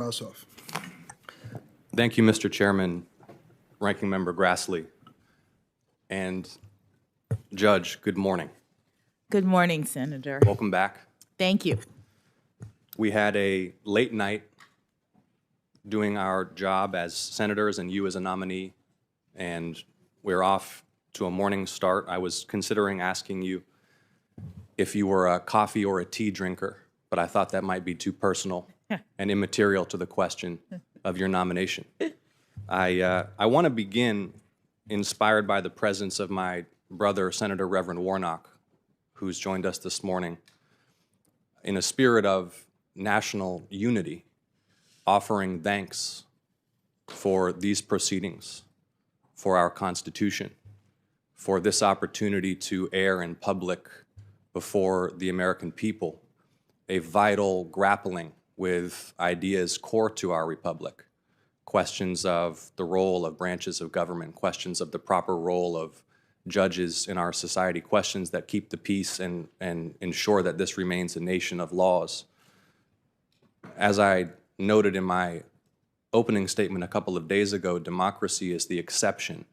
Ossoff. Thank you, Mr. Chairman, Ranking Member Grassley, and Judge, good morning. Good morning, Senator. Welcome back. Thank you. We had a late night doing our job as senators and you as a nominee, and we're off to a morning start. I was considering asking you if you were a coffee or a tea drinker, but I thought that might be too personal and immaterial to the question of your nomination. I want to begin inspired by the presence of my brother, Senator Reverend Warnock, who's joined us this morning, in a spirit of national unity, offering thanks for these proceedings, for our Constitution, for this opportunity to air in public before the American people a vital grappling with ideas core to our republic, questions of the role of branches of government, questions of the proper role of judges in our society, questions that keep the peace and ensure that this remains a nation of laws. As I noted in my opening statement a couple of days ago, democracy is the exception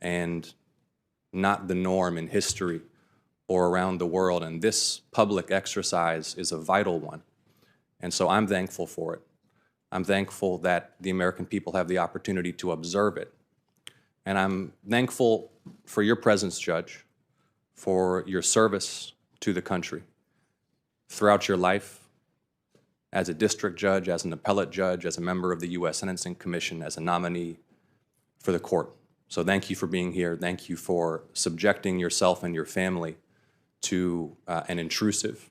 and not the norm in history or around the world, and this public exercise is a vital one. And so I'm thankful for it. I'm thankful that the American people have the opportunity to observe it. And I'm thankful for your presence, Judge, for your service to the country throughout your life as a district judge, as an appellate judge, as a member of the U.S. Sentencing Commission, as a nominee for the court. So thank you for being here. Thank you for subjecting yourself and your family to an intrusive,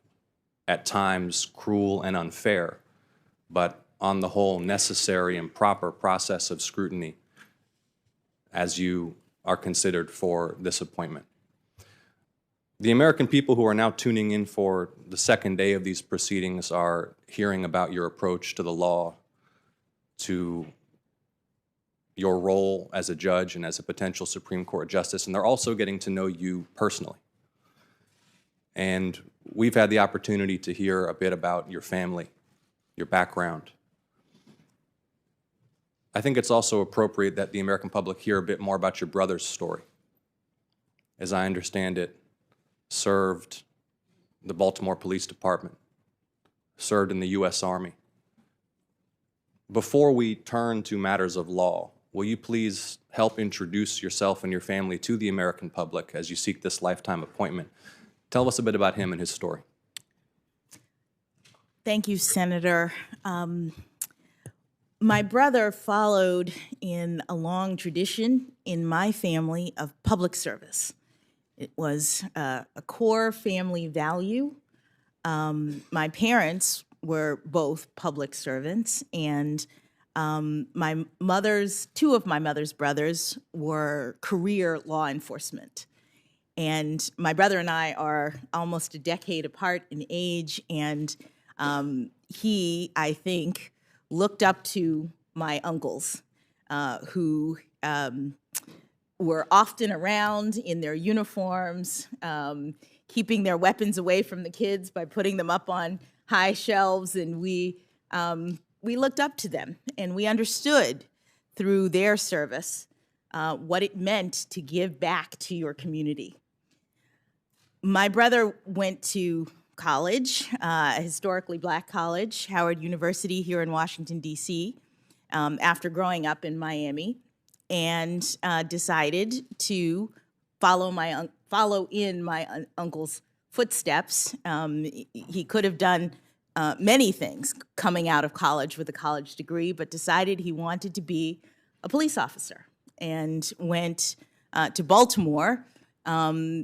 at times cruel and unfair, but on the whole necessary and proper process of scrutiny as you are considered for this appointment. The American people who are now tuning in for the second day of these proceedings are hearing about your approach to the law, to your role as a judge and as a potential Supreme Court justice, and they're also getting to know you personally. And we've had the opportunity to hear a bit about your family, your background. I think it's also appropriate that the American public hear a bit more about your brother's story. As I understand it, served the Baltimore Police Department, served in the U.S. Army. Before we turn to matters of law, will you please help introduce yourself and your family to the American public as you seek this lifetime appointment? Tell us a bit about him and his story. Thank you, Senator. My brother followed in a long tradition in my family of public service. It was a core family value. My parents were both public servants, and two of my mother's brothers were career law enforcement. And my brother and I are almost a decade apart in age, and he, I think, looked up to my uncles who were often around in their uniforms, keeping their weapons away from the kids by putting them up on high shelves, and we looked up to them, and we understood through their service what it meant to give back to your community. My brother went to college, a historically black college, Howard University here in Washington, D.C., after growing up in Miami, and decided to follow in my uncle's footsteps. He could have done many things coming out of college with a college degree, but decided he wanted to be a police officer and went to Baltimore,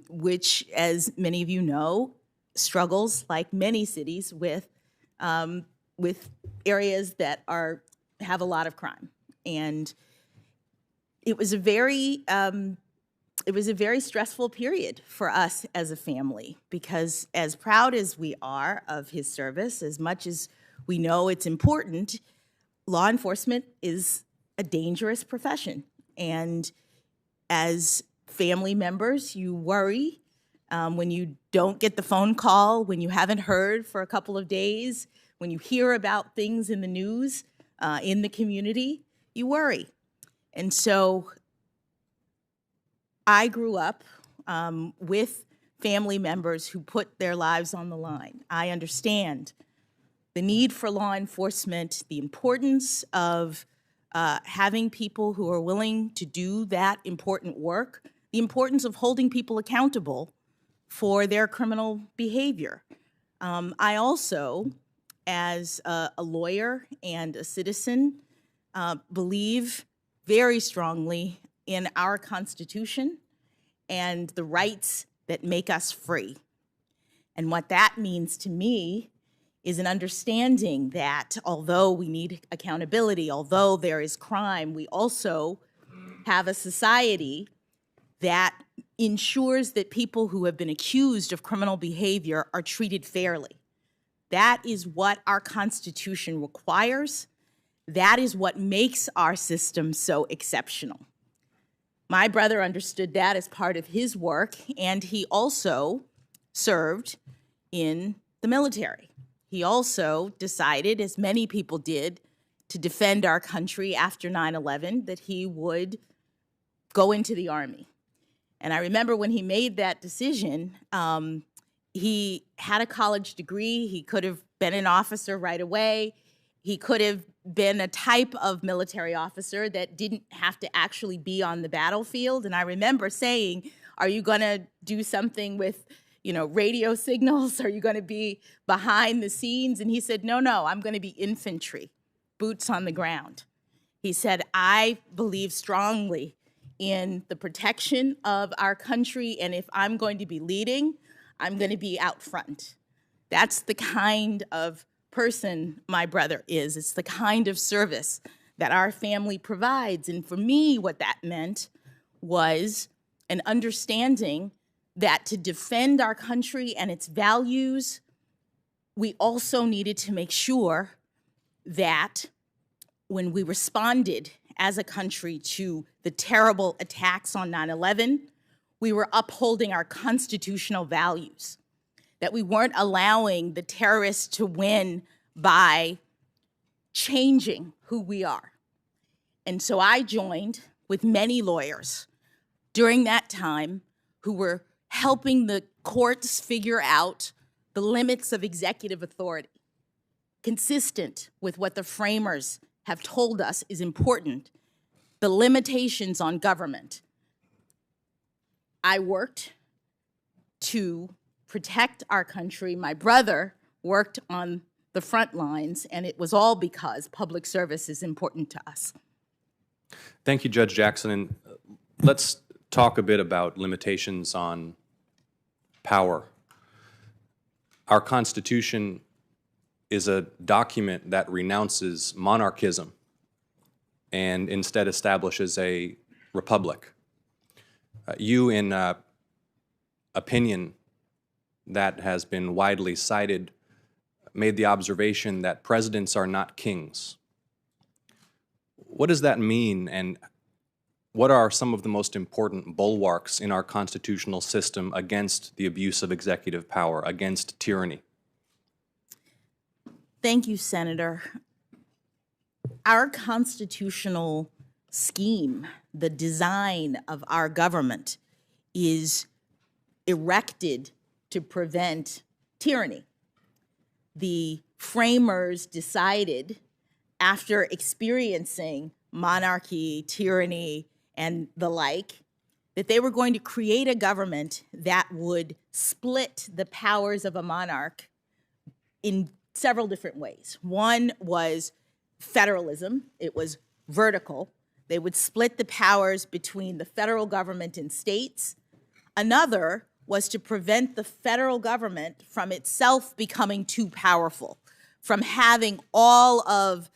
which, as many of you know, struggles, like many cities, with areas that have a lot of crime. And it was a very stressful period for us as a family, because as proud as we are of his service, as much as we know it's important, law enforcement is a dangerous profession. And as family members, you worry when you don't get the phone call, when you haven't heard for a couple of days, when you hear about things in the news in the community, you worry. And so I grew up with family members who put their lives on the line. I understand the need for law enforcement, the importance of having people who are willing to do that important work, the importance of holding people accountable for their criminal behavior. I also, as a lawyer and a citizen, believe very strongly in our Constitution and the rights that make us free. And what that means to me is an understanding that although we need accountability, although there is crime, we also have a society that ensures that people who have been accused of criminal behavior are treated fairly. That is what our Constitution requires. That is what makes our system so exceptional. My brother understood that as part of his work, and he also served in the military. He also decided, as many people did, to defend our country after 9/11, that he would go into the Army. And I remember when he made that decision, he had a college degree. He could have been an officer right away. He could have been a type of military officer that didn't have to actually be on the battlefield. And I remember saying, are you going to do something with, radio signals? Are you going to be behind the scenes? And he said, no, I'm going to be infantry, boots on the ground. He said, I believe strongly in the protection of our country, and if I'm going to be leading, I'm going to be out front. That's the kind of person my brother is. It's the kind of service that our family provides. And for me, what that meant was an understanding that to defend our country and its values, we also needed to make sure that when we responded as a country to the terrible attacks on 9/11, we were upholding our constitutional values, that we weren't allowing the terrorists to win by changing who we are. And so I joined with many lawyers during that time who were helping the courts figure out the limits of executive authority, consistent with what the framers have told us is important, the limitations on government. I worked to protect our country. My brother worked on the front lines, and it was all because public service is important to us. Thank you, Judge Jackson. And let's talk a bit about limitations on power. Our Constitution is a document that renounces monarchism and instead establishes a republic. You, in opinion that has been widely cited, made the observation that presidents are not kings. What does that mean, and what are some of the most important bulwarks in our constitutional system against the abuse of executive power, against tyranny? Thank you, Senator. Our constitutional scheme, the design of our government, is erected to prevent tyranny. The framers decided, after experiencing monarchy, tyranny, and the like, that they were going to create a government that would split the powers of a monarch in several different ways. One was federalism. It was vertical. They would split the powers between the federal government and states. Another was to prevent the federal government from itself becoming too powerful, from having all of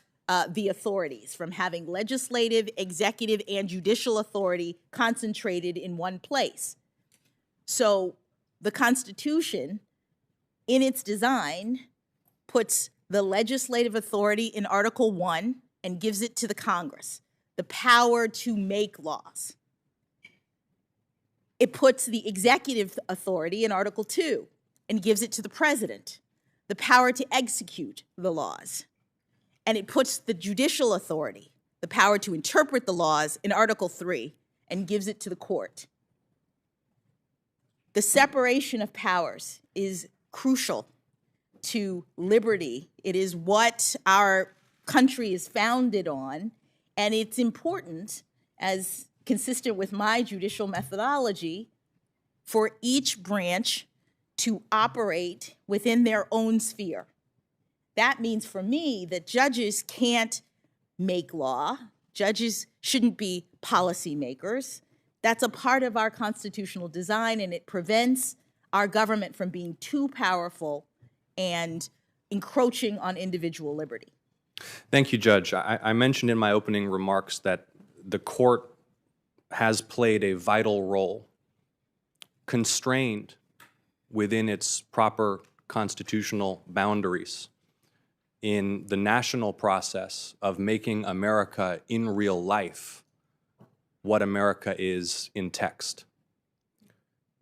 the authorities, from having legislative, executive, and judicial authority concentrated in one place. So the Constitution, in its design, puts the legislative authority in Article 1 and gives it to the Congress, the power to make laws. It puts the executive authority in Article 2 and gives it to the president, the power to execute the laws. and it puts the judicial authority, the power to interpret the laws, in Article 3 and gives it to the court. The separation of powers is crucial to liberty. It is what our country is founded on, and it's important, as consistent with my judicial methodology, for each branch to operate within their own sphere. That means for me that judges can't make law. Judges shouldn't be policymakers. That's a part of our constitutional design, and it prevents our government from being too powerful and encroaching on individual liberty. Thank you, Judge. I mentioned in my opening remarks that the court has played a vital role, constrained within its proper constitutional boundaries, in the national process of making America in real life what America is in text.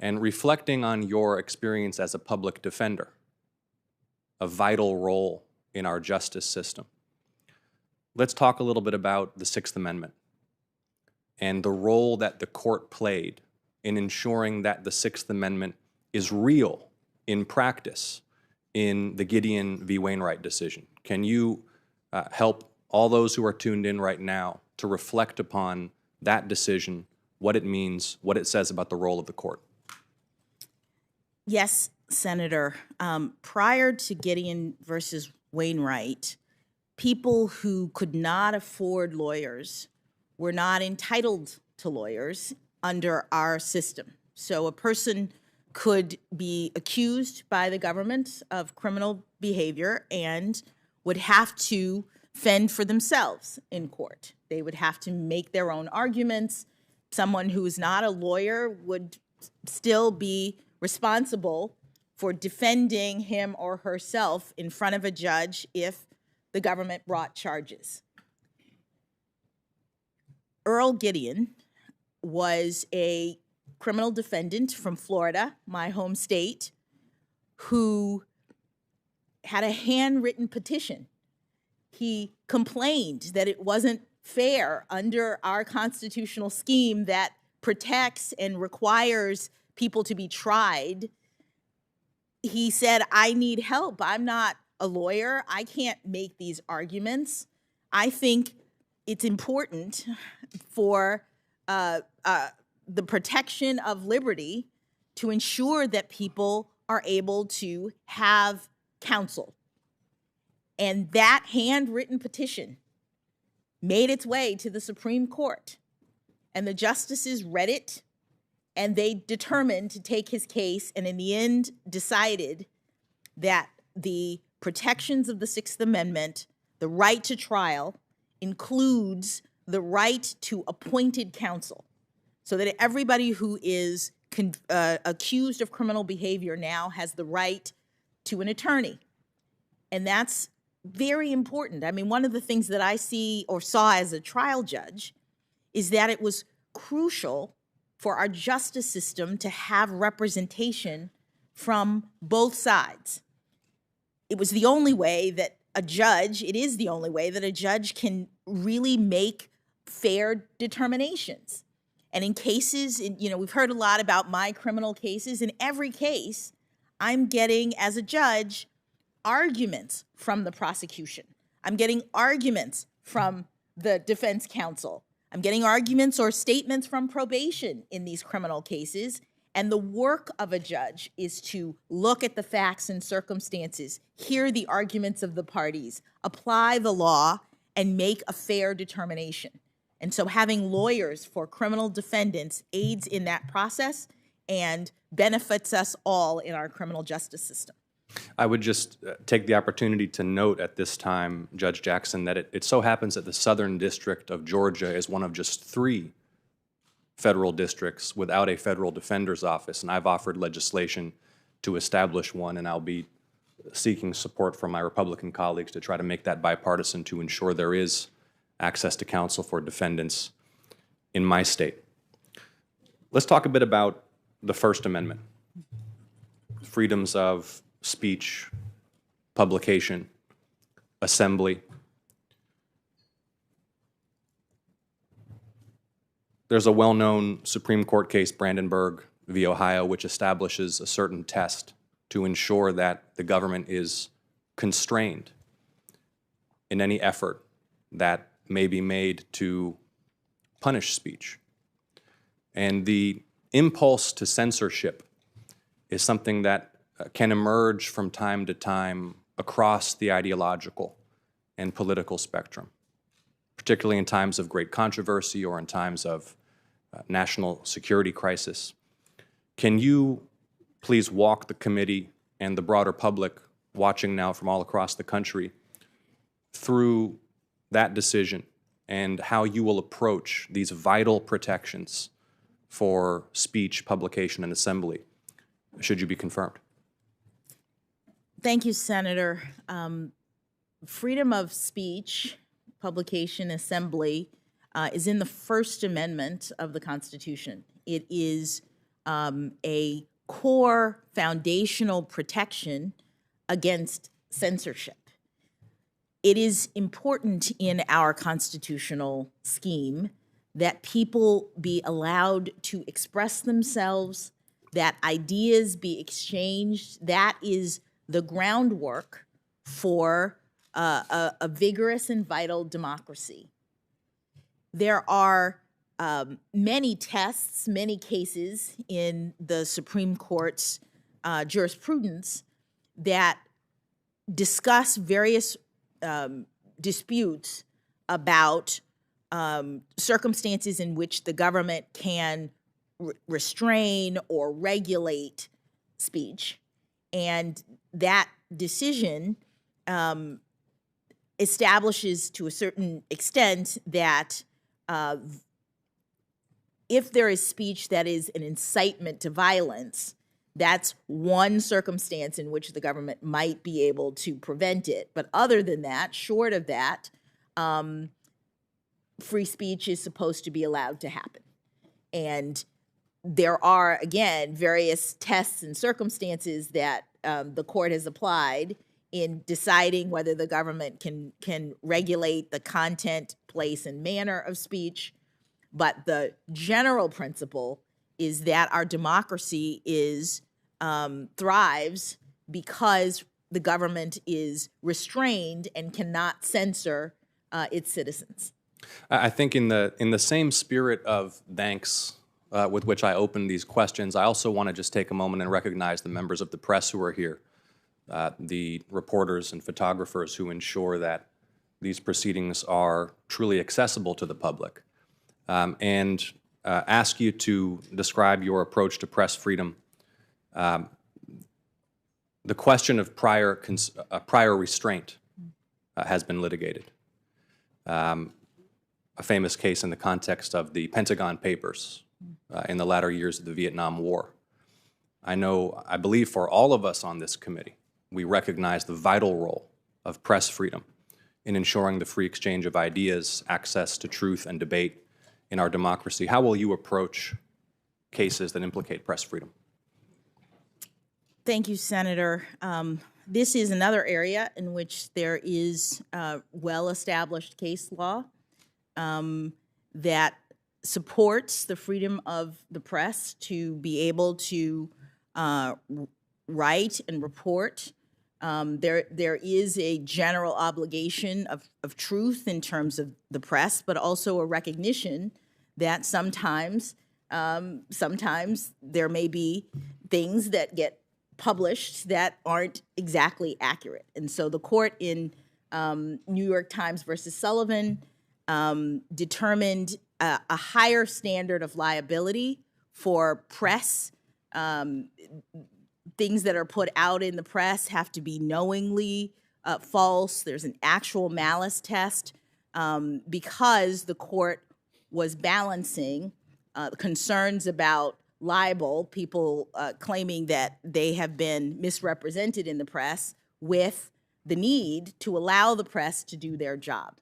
And reflecting on your experience as a public defender, a vital role in our justice system, let's talk a little bit about the Sixth Amendment and the role that the court played in ensuring that the Sixth Amendment is real in practice in the Gideon v. Wainwright decision. Can you help all those who are tuned in right now to reflect upon that decision, what it means, what it says about the role of the court? Yes, Senator. Prior to Gideon versus Wainwright, people who could not afford lawyers were not entitled to lawyers under our system. So a person could be accused by the government of criminal behavior and would have to fend for themselves in court. They would have to make their own arguments. Someone who is not a lawyer would still be responsible for defending him or herself in front of a judge if the government brought charges. Earl Gideon was a criminal defendant from Florida, my home state, who had a handwritten petition. He complained that it wasn't fair under our constitutional scheme that protects and requires people to be tried. He said, I need help. I'm not a lawyer. I can't make these arguments. I think it's important for the protection of liberty to ensure that people are able to have counsel. And that handwritten petition made its way to the Supreme Court. And the justices read it, and they determined to take his case, and in the end decided that the protections of the Sixth Amendment, the right to trial, includes the right to appointed counsel, so that everybody who is accused of criminal behavior now has the right to an attorney. And that's very important. I mean, one of the things that I see or saw as a trial judge is that it was crucial for our justice system to have representation from both sides. It was the only way that it is the only way that a judge can really make fair determinations. And in cases, we've heard a lot about my criminal cases. In every case, I'm getting, as a judge, arguments from the prosecution. I'm getting arguments from the defense counsel. I'm getting arguments or statements from probation in these criminal cases. And the work of a judge is to look at the facts and circumstances, hear the arguments of the parties, apply the law, and make a fair determination. And so having lawyers for criminal defendants aids in that process and benefits us all in our criminal justice system. I would just take the opportunity to note at this time, Judge Jackson, that it so happens that the Southern District of Georgia is one of just 3 federal districts without a federal defender's office, and I've offered legislation to establish one, and I'll be seeking support from my Republican colleagues to try to make that bipartisan to ensure there is access to counsel for defendants in my state. Let's talk a bit about the First Amendment, freedoms of speech, publication, assembly, There's a well-known Supreme Court case, Brandenburg v. Ohio, which establishes a certain test to ensure that the government is constrained in any effort that may be made to punish speech. And the impulse to censorship is something that can emerge from time to time across the ideological and political spectrum, particularly in times of great controversy or in times of national security crisis. Can you please walk the committee and the broader public watching now from all across the country through that decision and how you will approach these vital protections for speech, publication, and assembly, should you be confirmed? Thank you, Senator. Freedom of speech, publication, assembly is in the First Amendment of the Constitution. It is a core foundational protection against censorship. It is important in our constitutional scheme that people be allowed to express themselves, that ideas be exchanged. That is the groundwork for a vigorous and vital democracy. There are many tests, many cases in the Supreme Court's jurisprudence that discuss various disputes about circumstances in which the government can restrain or regulate speech. And that decision establishes to a certain extent that if there is speech that is an incitement to violence, that's one circumstance in which the government might be able to prevent it. But other than that, short of that, free speech is supposed to be allowed to happen. And there are, again, various tests and circumstances that the court has applied in deciding whether the government can regulate the content, place, and manner of speech. But the general principle is that our democracy thrives because the government is restrained and cannot censor its citizens. I think in the same spirit of thanks with which I opened these questions, I also want to just take a moment and recognize the members of the press who are here, the reporters and photographers who ensure that these proceedings are truly accessible to the public, and ask you to describe your approach to press freedom. The question of prior restraint has been litigated. A famous case in the context of the Pentagon Papers in the latter years of the Vietnam War. I believe for all of us on this committee, we recognize the vital role of press freedom in ensuring the free exchange of ideas, access to truth and debate in our democracy. How will you approach cases that implicate press freedom? Thank you, Senator. This is another area in which there is well-established case law that supports the freedom of the press to be able to write and report. There is a general obligation of truth in terms of the press, but also a recognition that sometimes there may be things that get published that aren't exactly accurate. And so the court in New York Times versus Sullivan determined a higher standard of liability for press. Things that are put out in the press have to be knowingly false. There's an actual malice test because the court was balancing concerns about libel, people claiming that they have been misrepresented in the press, with the need to allow the press to do their job.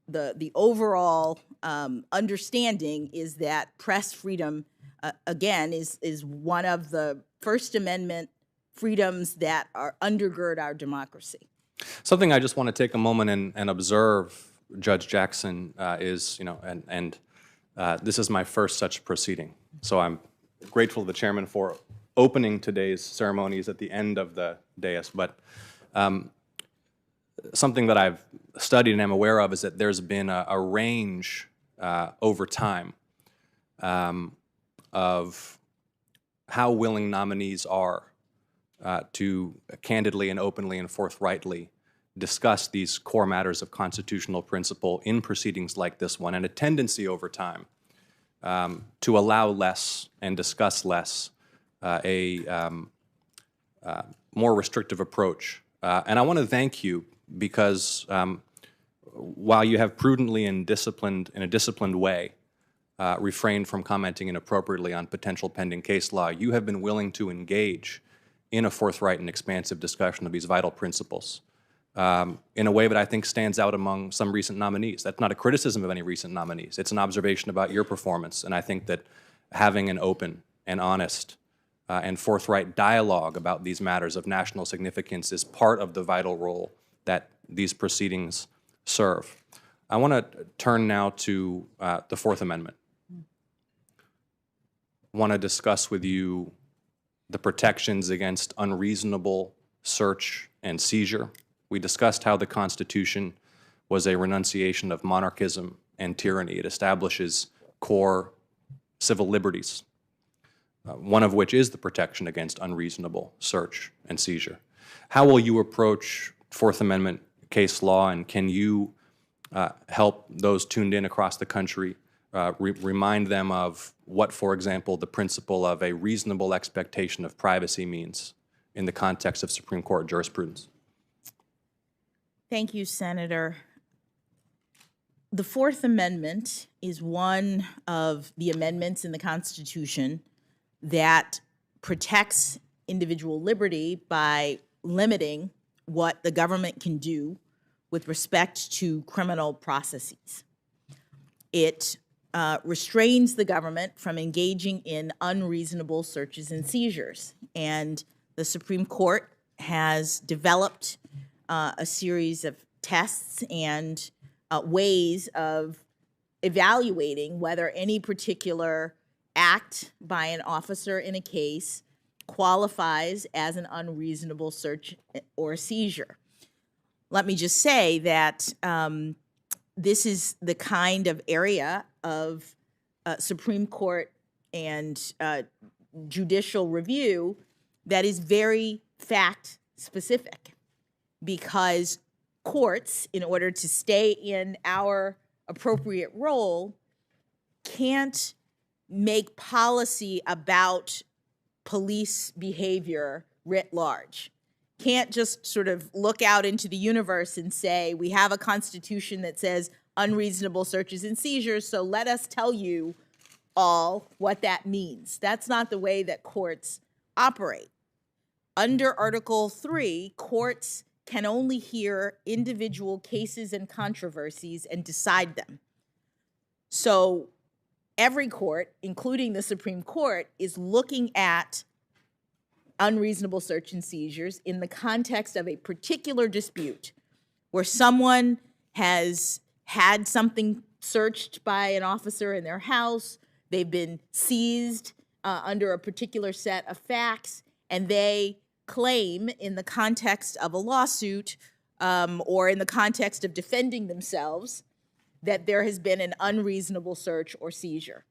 The overall understanding is that press freedom, again, is one of the First Amendment freedoms that undergird our democracy. Something I just want to take a moment and observe, Judge Jackson, is, and This is my first such proceeding, so I'm grateful to the chairman for opening today's ceremonies at the end of the dais. But something that I've studied and am aware of is that there's been a range over time of how willing nominees are to candidly and openly and forthrightly discuss these core matters of constitutional principle in proceedings like this one, and a tendency over time to allow less and discuss less, more restrictive approach. And I want to thank you because while you have prudently and in a disciplined way refrained from commenting inappropriately on potential pending case law, you have been willing to engage in a forthright and expansive discussion of these vital principles in a way that I think stands out among some recent nominees. That's not a criticism of any recent nominees. It's an observation about your performance, and I think that having an open and honest and forthright dialogue about these matters of national significance is part of the vital role that these proceedings serve. I want to turn now to the Fourth Amendment. I want to discuss with you the protections against unreasonable search and seizure. We discussed how the Constitution was a renunciation of monarchism and tyranny. It establishes core civil liberties, one of which is the protection against unreasonable search and seizure. How will you approach Fourth Amendment case law, and can you help those tuned in across the country remind them of what, for example, the principle of a reasonable expectation of privacy means in the context of Supreme Court jurisprudence? Thank you, Senator. The Fourth Amendment is one of the amendments in the Constitution that protects individual liberty by limiting what the government can do with respect to criminal processes. It restrains the government from engaging in unreasonable searches and seizures. And the Supreme Court has developed a series of tests and ways of evaluating whether any particular act by an officer in a case qualifies as an unreasonable search or seizure. Let me just say that this is the kind of area of Supreme Court and judicial review that is very fact-specific, because courts, in order to stay in our appropriate role, can't make policy about police behavior writ large. Can't just sort of look out into the universe and say, we have a Constitution that says unreasonable searches and seizures, so let us tell you all what that means. That's not the way that courts operate. Under Article 3, courts can only hear individual cases and controversies and decide them. So every court, including the Supreme Court, is looking at unreasonable search and seizures in the context of a particular dispute where someone has had something searched by an officer in their house, they've been seized under a particular set of facts, and they claim in the context of a lawsuit or in the context of defending themselves that there has been an unreasonable search or seizure.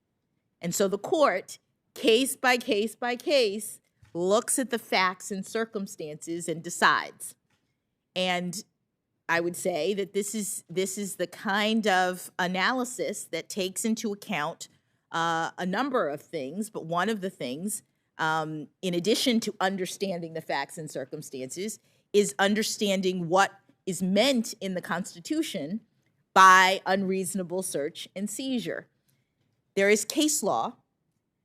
And so the court, case by case by case, looks at the facts and circumstances and decides. And I would say that this is the kind of analysis that takes into account a number of things, but one of the things, in addition to understanding the facts and circumstances, is understanding what is meant in the Constitution by unreasonable search and seizure. There is case law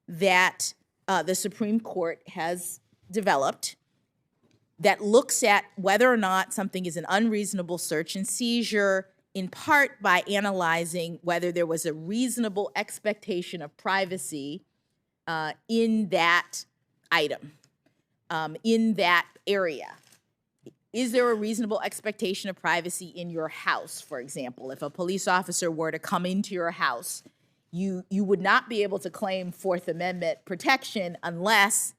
that the Supreme Court has developed that looks at whether or not something is an unreasonable search and seizure, in part by analyzing whether there was a reasonable expectation of privacy in that item, in that area. Is there a reasonable expectation of privacy in your house, for example? If a police officer were to come into your house, you would not be able to claim Fourth Amendment protection unless,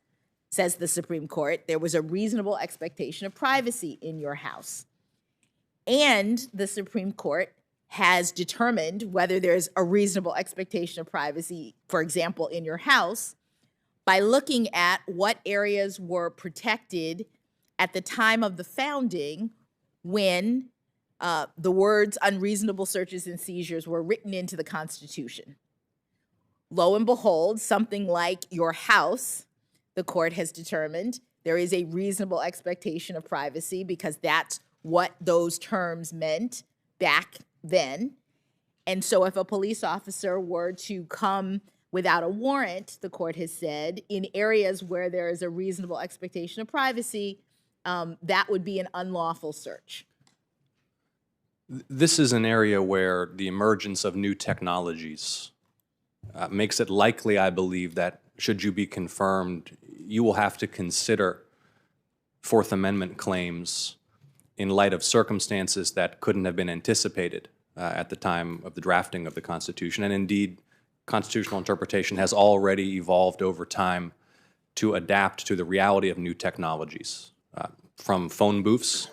says the Supreme Court, there was a reasonable expectation of privacy in your house. And the Supreme Court has determined whether there's a reasonable expectation of privacy, for example, in your house, by looking at what areas were protected at the time of the founding when the words unreasonable searches and seizures were written into the Constitution. Lo and behold, something like your house, the court has determined there is a reasonable expectation of privacy because that's what those terms meant back then. And so if a police officer were to come without a warrant, the court has said, in areas where there is a reasonable expectation of privacy, that would be an unlawful search. This is an area where the emergence of new technologies makes it likely, I believe, that should you be confirmed, you will have to consider Fourth Amendment claims in light of circumstances that couldn't have been anticipated at the time of the drafting of the Constitution. And indeed, constitutional interpretation has already evolved over time to adapt to the reality of new technologies. From phone booths,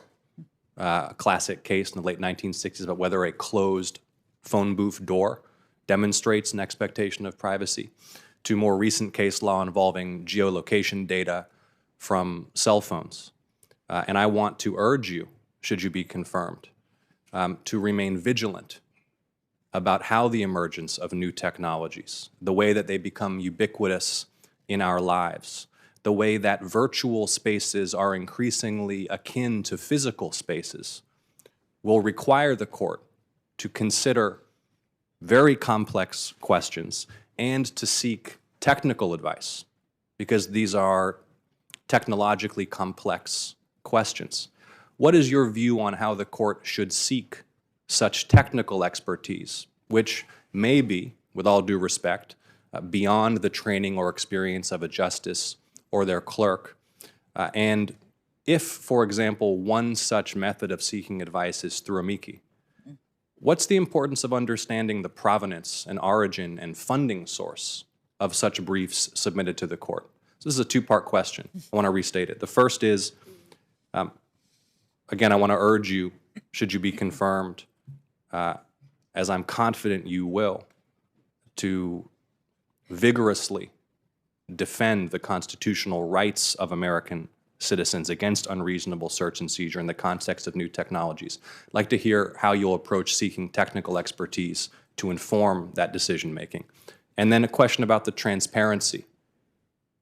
a classic case in the late 1960s about whether a closed phone booth door demonstrates an expectation of privacy, to more recent case law involving geolocation data from cell phones. And I want to urge you, should you be confirmed, to remain vigilant about how the emergence of new technologies, the way that they become ubiquitous in our lives, the way that virtual spaces are increasingly akin to physical spaces, will require the court to consider very complex questions and to seek technical advice, because these are technologically complex questions. What is your view on how the court should seek such technical expertise, which may be, with all due respect, beyond the training or experience of a justice or their clerk? And if, for example, one such method of seeking advice is through amici, what's the importance of understanding the provenance and origin and funding source of such briefs submitted to the court? So this is a two-part question. I want to restate it. The first is, again, I want to urge you, should you be confirmed, as I'm confident you will, to vigorously defend the constitutional rights of American citizens against unreasonable search and seizure in the context of new technologies. I'd like to hear how you'll approach seeking technical expertise to inform that decision-making. And then a question about the transparency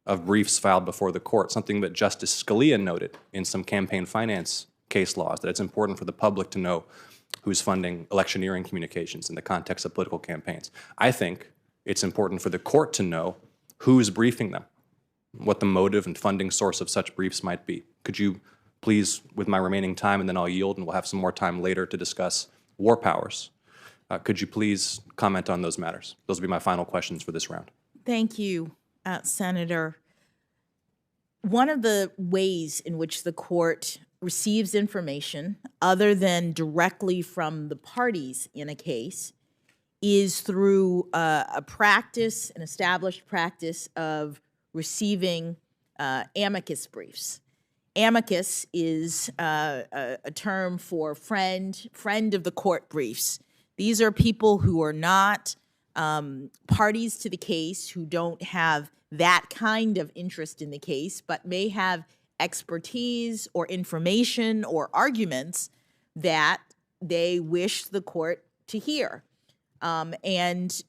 of briefs filed before the court, something that Justice Scalia noted in some campaign finance case laws, that it's important for the public to know who's funding electioneering communications in the context of political campaigns. I think it's important for the court to know who's briefing them, what the motive and funding source of such briefs might be. Could you please, with my remaining time, and then I'll yield and we'll have some more time later to discuss war powers, could you please comment on those matters? Those will be my final questions for this round. Thank you, Senator. One of the ways in which the court receives information other than directly from the parties in a case is through a practice, an established practice of receiving amicus briefs. Amicus is a term for friend of the court briefs. These are people who are not parties to the case, who don't have that kind of interest in the case, but may have expertise or information or arguments that they wish the court to hear. And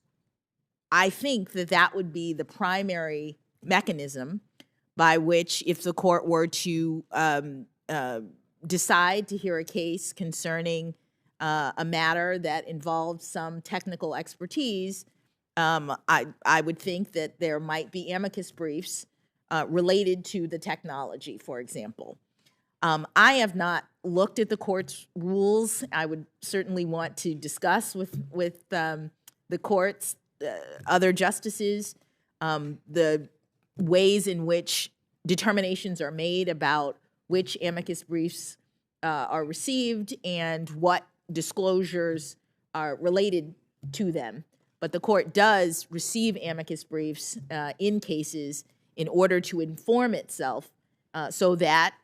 I think that that would be the primary mechanism by which, if the court were to decide to hear a case concerning a matter that involved some technical expertise, I would think that there might be amicus briefs related to the technology, for example. I have not looked at the court's rules. I would certainly want to discuss with the court's other justices the ways in which determinations are made about which amicus briefs are received and what disclosures are related to them. but the court does receive amicus briefs in cases in order to inform itself so that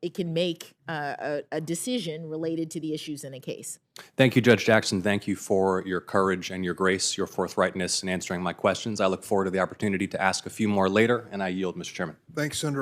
it can make a decision related to the issues in a case. Thank you, Judge Jackson. Thank you for your courage and your grace, your forthrightness in answering my questions. I look forward to the opportunity to ask a few more later, and I yield, Mr. Chairman. Thanks, Senator.